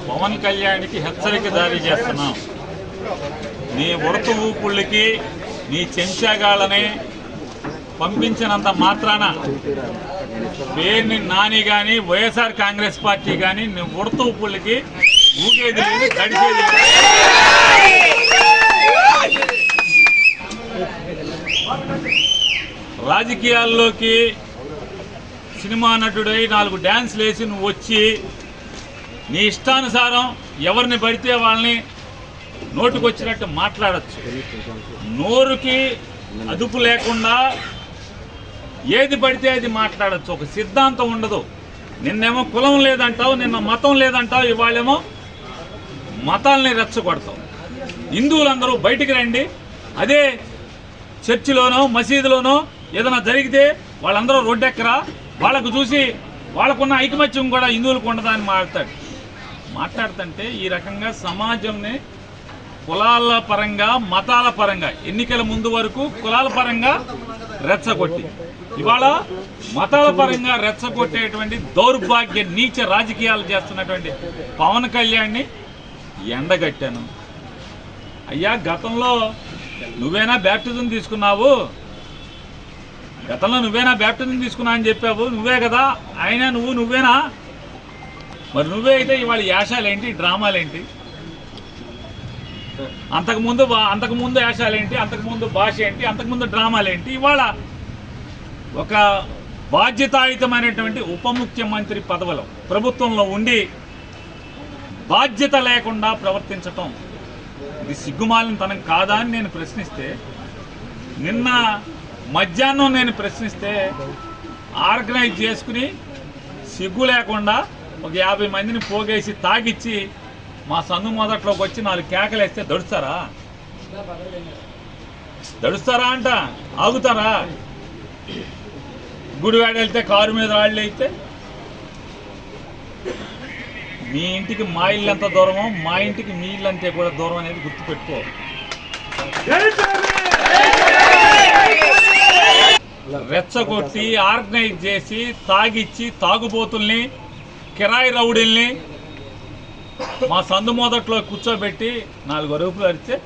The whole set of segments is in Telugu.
పవన్ కళ్యాణ్కి హెచ్చరిక జారీ చేస్తున్నాం. నీ ఉడత ఊపుళ్ళకి నీ చెంచాగాళ్ళని పంపించినంత మాత్రాన పేరుని నాని కానీ వైఎస్ఆర్ కాంగ్రెస్ పార్టీ కానీ నీ ఉడత ఊపుళ్ళకి ఊగేది లేదు, గడిచేది లేదు. రాజకీయాల్లోకి సినిమా నటుడై 4 డ్యాన్స్లు వేసి నువ్వు వచ్చి నీ ఇష్టానుసారం ఎవరిని పడితే వాళ్ళని నోటుకొచ్చినట్టు మాట్లాడచ్చు. నోరుకి అదుపు లేకుండా ఏది పడితే అది మాట్లాడచ్చు. ఒక సిద్ధాంతం ఉండదు. నిన్నేమో కులం లేదంటావు, నిన్న మతం లేదంటావు, ఇవాళేమో మతాల్ని రెచ్చగొడతావు. హిందువులందరూ బయటికి రండి, అదే చర్చిలోనో మసీదులోనో ఏదైనా జరిగితే వాళ్ళందరూ రోడ్డెక్కరా, వాళ్ళకు చూసి వాళ్ళకున్న ఐకమత్యం కూడా హిందువులకు ఉండదని మాట్లాడుతుంటే ఈ రకంగా సమాజంని కులాల పరంగా మతాల పరంగా ఎన్నికల ముందు వరకు కులాల పరంగా రెచ్చగొట్టి ఇవాళ మతాల పరంగా రెచ్చగొట్టేటువంటి దౌర్భాగ్య నీచ రాజకీయాలు చేస్తున్నటువంటి పవన్ కళ్యాణ్ని ఎండగట్టాను. అయ్యా, గతంలో నువ్వేనా బ్యాప్టిజం తీసుకున్నావు, గతంలో నువ్వేనా బ్యాప్టిజం తీసుకున్నా అని చెప్పావు, నువ్వే కదా ఆయన, నువ్వేనా? మరి నువ్వే అయితే ఇవాళ యాషాలేంటి, డ్రామాలేంటి? అంతకుముందు యాషాలేంటి, అంతకుముందు భాష ఏంటి, అంతకుముందు డ్రామాలేంటి? ఇవాళ ఒక బాధ్యతాయుతమైనటువంటి ఉప ముఖ్యమంత్రి పదవిలో ప్రభుత్వంలో ఉండి బాధ్యత లేకుండా ప్రవర్తించటం ఇది సిగ్గుమాలినతనం కాదా అని నేను ప్రశ్నిస్తే, నిన్న మధ్యాహ్నం నేను ప్రశ్నిస్తే ఆర్గనైజ్ చేసుకుని సిగ్గు లేకుండా ఒక 50 మందిని పోగేసి తాగిచ్చి మా సందు మొదట్లోకి వచ్చి 4 కేకలేస్తే దడుస్తారా అంట? ఆగుతారా? గుడివాడ వెళ్తే కారు మీద రాళ్ళు అయితే మీ ఇంటికి మా ఇల్లు ఎంత దూరమో మా ఇంటికి మీ ఇల్లు అంతే కూడా దూరం అనేది గుర్తుపెట్టుకో. రెచ్చగొట్టి ఆర్గనైజ్ చేసి తాగిచ్చి తాగుబోతుల్ని కిరాయి రౌడీల్ని మా సందు మొదట్లో కూర్చోబెట్టి 4 అరుపులు అరిస్తే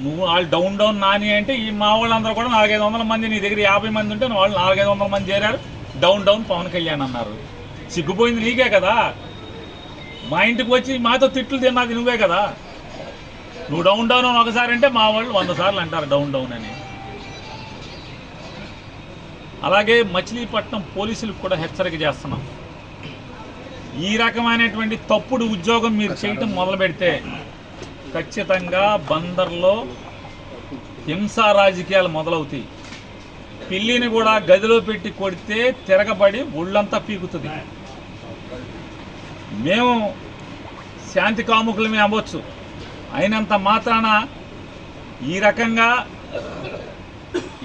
నువ్వు వాళ్ళు డౌన్ నాని అంటే ఈ మా వాళ్ళందరూ కూడా 400-500 మంది, నీ దగ్గర 50 మంది ఉంటే వాళ్ళు 400-500 మంది చేరారు, డౌన్ పవన్ కళ్యాణ్ అన్నారు. సిగ్గుపోయింది నీకే కదా. మా ఇంటికి వచ్చి మాతో తిట్లు తిన్నది నువ్వే కదా. నువ్వు డౌన్ అని ఒకసారి అంటే మా వాళ్ళు 100 సార్లు అంటారు డౌన్ అని. అలాగే మచిలీపట్నం పోలీసులకు కూడా హెచ్చరిక చేస్తున్నాం. ఈ రకమైనటువంటి తప్పుడు ఉద్యోగం మీరు చేయటం మొదలు పెడితే ఖచ్చితంగా బందర్లో హింసా రాజకీయాలు మొదలవుతాయి. పిల్లిని కూడా గదిలో పెట్టి కొడితే తిరగబడి ఒళ్ళంతా పీకుతుంది. మేము శాంతి కాముకులమే అవ్వచ్చు, అయినంత మాత్రాన ఈ రకంగా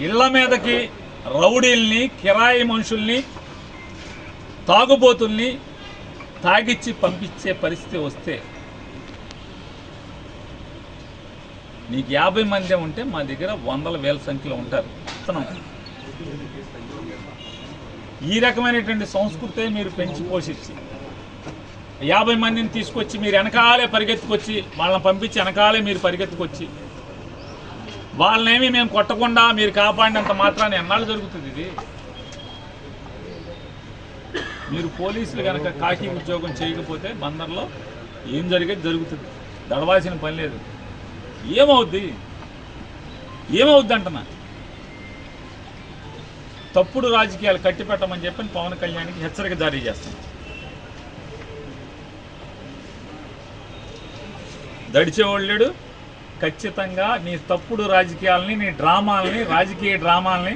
ఇళ్ల మీదకి రౌడీల్ని, కిరాయి మనుషుల్ని, తాగుబోతుల్ని తాగిచ్చి పంపించే పరిస్థితి వస్తే నీకు 50 మంది ఉంటే మా దగ్గర 100,000 సంఖ్యలో ఉంటారు. ఈ రకమైనటువంటి సంస్కృతే మీరు పెంచి పోషించి 50 మందిని తీసుకొచ్చి మీరు వెనకాలే పరిగెత్తుకొచ్చి వాళ్ళని పంపించి వెనకాలే మీరు పరిగెత్తుకొచ్చి వాళ్ళనేమి మేము కొట్టకుండా మీరు కాపాడినంత మాత్రాన్ని ఎన్నాళ్ళు జరుగుతుంది ఇది? మీరు పోలీసులు కనుక కాకి ఉద్యోగం చేయకపోతే బందర్లో ఏం జరిగేది జరుగుతుంది, దడవాల్సిన పని లేదు. ఏమవుద్ది అంటున్నా. తప్పుడు రాజకీయాలు కట్టిపెట్టమని చెప్పి పవన్ కళ్యాణ్కి హెచ్చరిక జారీ చేస్తాం. దడిచేవాళ్ళేడు ఖచ్చితంగా నీ తప్పుడు రాజకీయాలని, నీ డ్రామాలని, రాజకీయ డ్రామాలని,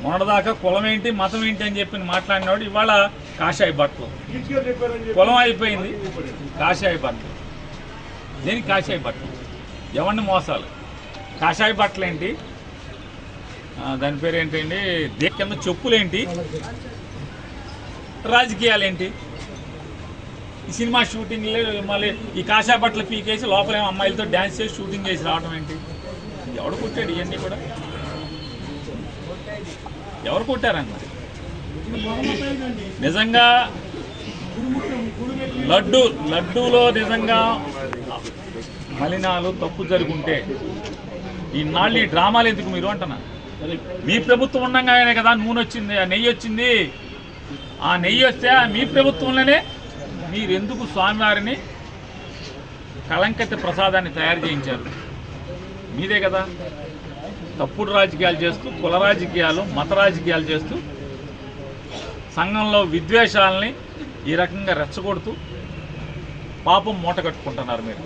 మొన్నటిదాకా కులం ఏంటి మతం ఏంటి అని చెప్పి మాట్లాడినవాడు ఇవాళ కాషాయ బట్టలు. కులం అయిపోయింది, కాషాయ బట్టలు. దేనికి కాషాయ బట్టలు? ఎవరిని మోసాలు? కాషాయ బట్టలు ఏంటి, దాని పేరు ఏంటండి, కింద చెప్పులేంటి, రాజకీయాలేంటి? ఈ సినిమా షూటింగ్లే మళ్ళీ ఈ కాషాయ బట్టలు పీకేసి లోపలేమో అమ్మాయిలతో డ్యాన్స్ చేసి షూటింగ్ చేసి రావడం ఏంటి? ఎవడు కొట్టాడు ఇవన్నీ కూడా? ఎవరు కొట్టారన్న? నిజంగా లడ్డూలో నిజంగా మలినాలు తప్పు జరుగుంటే ఈనాళ్ళు ఈ డ్రామాలు ఎందుకు మీరు అంటున్నా? మీ ప్రభుత్వం ఉండగానే కదా నూనె వచ్చింది, ఆ నెయ్యి వచ్చింది. ఆ నెయ్యి వస్తే మీ ప్రభుత్వంలోనే మీరు ఎందుకు స్వామివారిని కళంకత ప్రసాదాన్ని తయారు చేయించారు? మీదే కదా. తప్పుడు రాజకీయాలు చేస్తూ, కుల రాజకీయాలు, మత రాజకీయాలు చేస్తూ, సంఘంలో విద్వేషాలని ఈ రకంగా రెచ్చగొడుతూ పాపం మూట కట్టుకుంటున్నారు మీరు.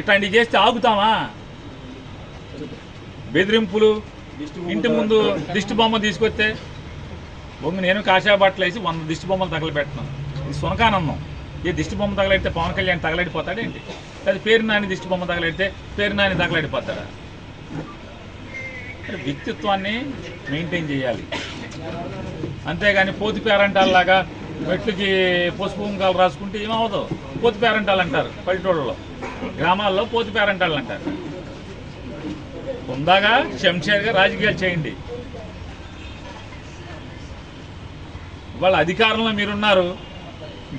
ఇట్లాంటివి చేస్తే ఆగుతామా? బెదిరింపులు, ఇంటి ముందు దిష్టి బొమ్మ తీసుకొస్తే నేను కాషాయ బట్టలు వేసి 100 దిష్టి బొమ్మలు తగలబెడుతున్నాను. ఇది సునకానందం. ఏ దిష్టి బొమ్మ తగలెడితే పవన్ కళ్యాణ్ తగలడిపోతాడేంటి? అది పేరు నాని దిష్టి బొమ్మ తగలెడితే పేరు నాని తగలడిపోతాడా? వ్యక్తిత్వాన్ని మెయింటైన్ చేయాలి. అంతేగాని పోతి పేరంటాల్లాగా మెట్లకి పసుపు కుంకాలు రాసుకుంటే ఏమవుదో? పోతి పేరంటాలు అంటారు పల్లెటూళ్ళలో, గ్రామాల్లో పోతి పేరంటాలు అంటారు. ఉందాగా శంషేర్గా రాజకీయాలు చేయండి. ఇవాళ అధికారంలో మీరున్నారు,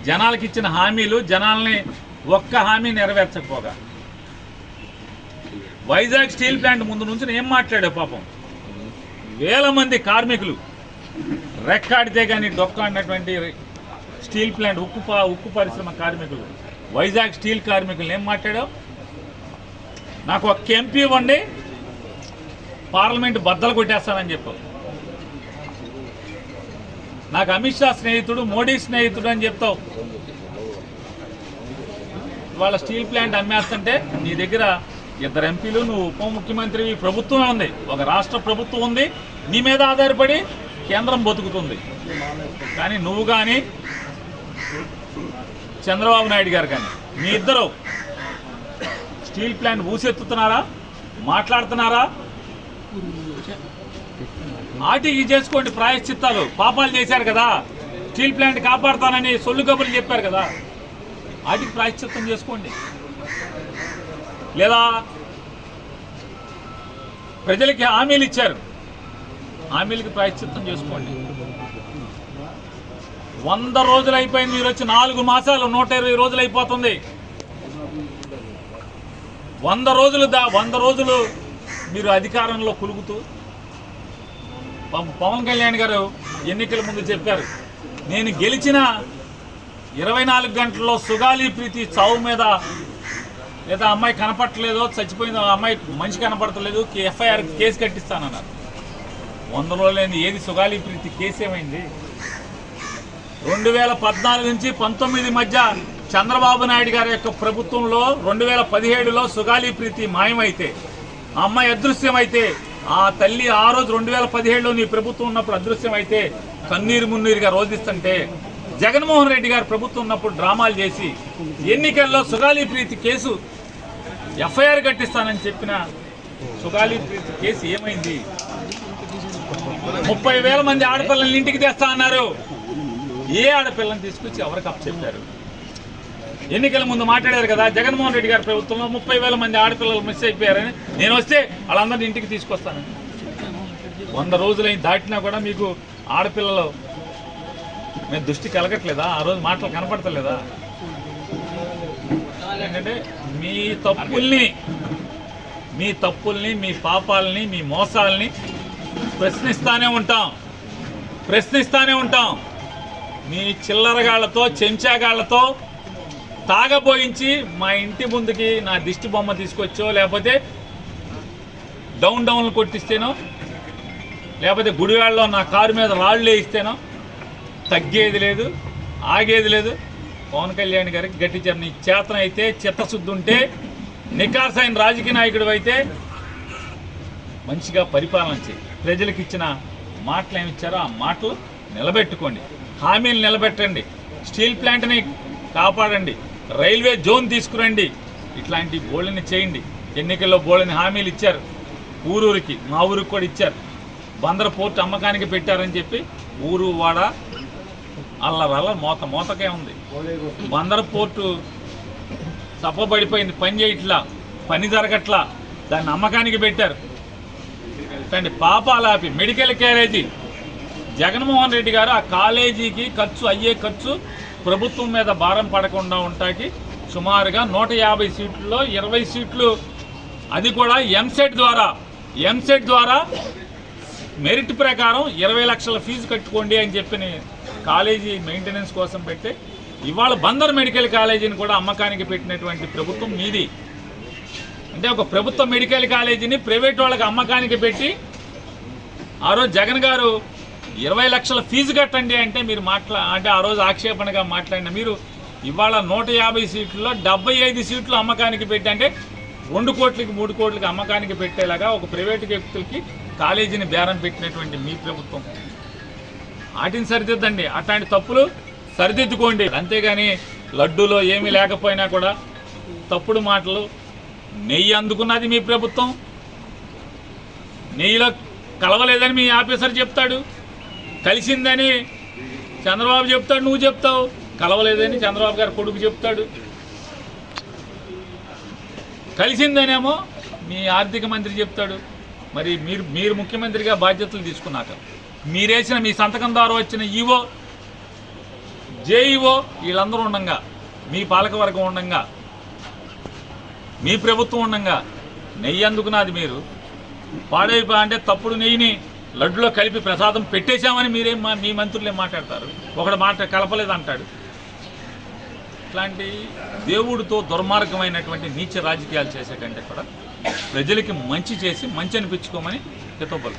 జనాలకు ఇచ్చిన హామీలు జనాల్ని ఒక్క హామీ నెరవేర్చకపోగా వైజాగ్ స్టీల్ ప్లాంట్ ముందు నుంచి ఏం మాట్లాడావు? పాపం వేల మంది కార్మికులు రెక్కాడితే కానీ డొక్కాడినటువంటి స్టీల్ ప్లాంట్ ఉక్కు పరిశ్రమ కార్మికులు, వైజాగ్ స్టీల్ కార్మికులు ఏం మాట్లాడావు? నాకు ఒక్క ఎంపీ ఇవ్వండి, పార్లమెంట్ బద్దలు కొట్టేస్తానని చెప్పావు. నాకు అమిత్ షా స్నేహితుడు, మోడీ స్నేహితుడు అని చెప్తావు. ఇవాళ స్టీల్ ప్లాంట్ అమ్మేస్తుంటే నీ దగ్గర 2 ఎంపీలు, నువ్వు ఉప ముఖ్యమంత్రి, ప్రభుత్వమే ఉంది, ఒక రాష్ట్ర ప్రభుత్వం ఉంది, నీ మీద ఆధారపడి కేంద్రం బతుకుతుంది. కానీ నువ్వు కానీ చంద్రబాబు నాయుడు గారు కానీ మీ ఇద్దరు స్టీల్ ప్లాంట్ ఊసెత్తుతున్నారా? మాట్లాడుతున్నారా? ఆటికి చేసుకోండి ప్రాయశ్చిత్తాలు. పాపాలు చేశారు కదా, స్టీల్ ప్లాంట్ కాపాడుతానని సొల్లు కబుర్లు చెప్పారు కదా, వాటికి ప్రాయశ్చిత్తం చేసుకోండి. లేదా ప్రజలకి హామీలు ఇచ్చారు, హామీలకి ప్రాయశ్చిత్తం చేసుకోండి. 100 రోజులు అయిపోయింది, మీరు వచ్చి 4 మాసాలు, 120 రోజులు అయిపోతుంది. 100 రోజులు మీరు అధికారంలో కులుగుతూ, పవన్ కళ్యాణ్ గారు ఎన్నికల ముందు చెప్పారు, నేను గెలిచిన 24 గంటల్లో సుగాలి ప్రీతి చావు మీద, లేదా అమ్మాయి కనపడలేదో, చచ్చిపోయిందో, అమ్మాయి మనిషి కనపడతలేదు, ఎఫ్ఐఆర్ కేసు కట్టిస్తానన్నారు. 100 రోజులైంది, ఏది సుగాలి ప్రీతి కేసు ఏమైంది? 2014 నుంచి 19 మధ్య చంద్రబాబు నాయుడు గారి యొక్క ప్రభుత్వంలో 2017లో సుగాలి ప్రీతి మాయమైతే, ఆ అమ్మాయి అదృశ్యమైతే, ఆ తల్లి ఆ రోజు 2017లో నీ ప్రభుత్వం ఉన్నప్పుడు అదృశ్యమైతే కన్నీరు మున్నీరుగా రోధిస్తుంటే, జగన్మోహన్ రెడ్డి గారు ప్రభుత్వం ఉన్నప్పుడు డ్రామాలు చేసి ఎన్నికల్లో సుగాలి ప్రీతి కేసు ఎఫ్ఐఆర్ కట్టిస్తానని చెప్పిన సుగాలి ప్రీతి కేసు ఏమైంది? 30,000 మంది ఆడపిల్లల్ని ఇంటికి తెస్తా అన్నారు. ఏ ఆడపిల్లని తీసుకొచ్చి ఎవరికి అప్పచెప్పారు? ఎన్నికల ముందు మాట్లాడారు కదా, జగన్మోహన్ రెడ్డి గారి ప్రభుత్వంలో 30,000 మంది ఆడపిల్లలు మిస్ అయిపోయారని, నేను వస్తే వాళ్ళందరినీ ఇంటికి తీసుకొస్తానని. 100 రోజులైన దాటినా కూడా మీకు ఆడపిల్లలు మేము దృష్టి కలగట్లేదా? ఆ రోజు మాటలు కనపడతలేదా? ఏంటంటే మీ తప్పుల్ని, మీ పాపాలని, మీ మోసాలని ప్రశ్నిస్తూనే ఉంటాం. మీ చిల్లరగాళ్లతో, చెంచాగాళ్లతో తాగబోయించి మా ఇంటి ముందుకి నా దిష్టి బొమ్మ తీసుకొచ్చో, లేకపోతే డౌన్లు కొట్టిస్తేనో, లేకపోతే గుడివాడలో నా కారు మీద రాళ్ళు వేయిస్తేనో తగ్గేది లేదు, ఆగేది లేదు. పవన్ కళ్యాణ్ గారికి గట్టి నీ చేతన అయితే, చిత్తశుద్ధి ఉంటే, నికార్సైన రాజకీయ నాయకుడు అయితే మంచిగా పరిపాలన చేయి. ప్రజలకు ఇచ్చిన మాటలు ఏమిచ్చారో ఆ మాటలు నిలబెట్టుకోండి, హామీలు నిలబెట్టండి, స్టీల్ ప్లాంట్ని కాపాడండి, రైల్వే జోన్ తీసుకురండి, ఇట్లాంటి బోళ్ళని చేయండి. ఎన్నికల్లో బోళ్ళని హామీలు ఇచ్చారు, ఊరూరికి, మా ఊరికి కూడా ఇచ్చారు. బందర్ పోర్టు అమ్మకానికి పెట్టారని చెప్పి ఊరు వాడ అల్లరల్ల మోతకే ఉంది. బందర్ పోర్టు తప్పబడిపోయింది, పని చేయట్లా, పని జరగట్లా, దాన్ని అమ్మకానికి పెట్టారు. పాపాలాపి మెడికల్ కాలేజీ జగన్మోహన్ రెడ్డి గారు ఆ కాలేజీకి అయ్యే ఖర్చు ప్రభుత్వం మీద భారం పడకుండా ఉంటాకి సుమారుగా 150 సీట్లలో 20 సీట్లు, అది కూడా ఎంసెట్ ద్వారా మెరిట్ ప్రకారం 20 లక్షల ఫీజు కట్టుకోండి అని చెప్పి కాలేజీ మెయింటెనెన్స్ కోసం పెడితే, ఇవాళ బందర్ మెడికల్ కాలేజీని కూడా అమ్మకానికి పెట్టినటువంటి ప్రభుత్వం మీది. అంటే ఒక ప్రభుత్వ మెడికల్ కాలేజీని ప్రైవేట్ వాళ్ళకి అమ్మకానికి పెట్టి ఆ రోజు జగన్ గారు 20 లక్షల ఫీజు కట్టండి అంటే మీరు అంటే ఆ రోజు ఆక్షేపణగా మాట్లాడిన మీరు ఇవాళ 150 సీట్లలో 75 సీట్లు అమ్మకానికి పెట్టి, అంటే 2 కోట్లకి 3 కోట్లకి అమ్మకానికి పెట్టేలాగా ఒక ప్రైవేటు వ్యక్తులకి కాలేజీని బేరం పెట్టినటువంటి మీ ప్రభుత్వం. వాటిని సరిదిద్దండి, అట్లాంటి తప్పులు సరిదిద్దుకోండి. అంతేగాని లడ్డూలో ఏమీ లేకపోయినా కూడా తప్పుడు మాటలు. నెయ్యి అందుకున్నది మీ ప్రభుత్వం, నెయ్యిలో కలవలేదని మీ ఆఫీసర్ చెప్తాడు, కలిసిందని చంద్రబాబు చెప్తాడు, నువ్వు చెప్తావు, కలవలేదని చంద్రబాబు గారు కొడుకు చెప్తాడు, కలిసిందనేమో మీ ఆర్థిక మంత్రి చెప్తాడు. మరి మీరు ముఖ్యమంత్రిగా బాధ్యతలు తీసుకున్నాక మీరేసిన మీ సంతకం ద్వారా వచ్చిన ఈవో, జేఈఓ వీళ్ళందరూ ఉండంగా, మీ పాలకవర్గం ఉండంగా, మీ ప్రభుత్వం ఉండంగా నెయ్యి అందుకున్నది మీరు అంటే తప్పుడు నెయ్యిని లడ్డులో కలిపి ప్రసాదం పెట్టేశామని మీ మంత్రులు ఏం మాట్లాడతారు? ఒకడు మాట కలపలేదు అంటాడు. ఇట్లాంటి దేవుడితో దుర్మార్గమైనటువంటి నీచ రాజకీయాలు చేసే కంటే కూడా ప్రజలకి మంచి చేసి మంచి అనిపించుకోమని హితోపలు.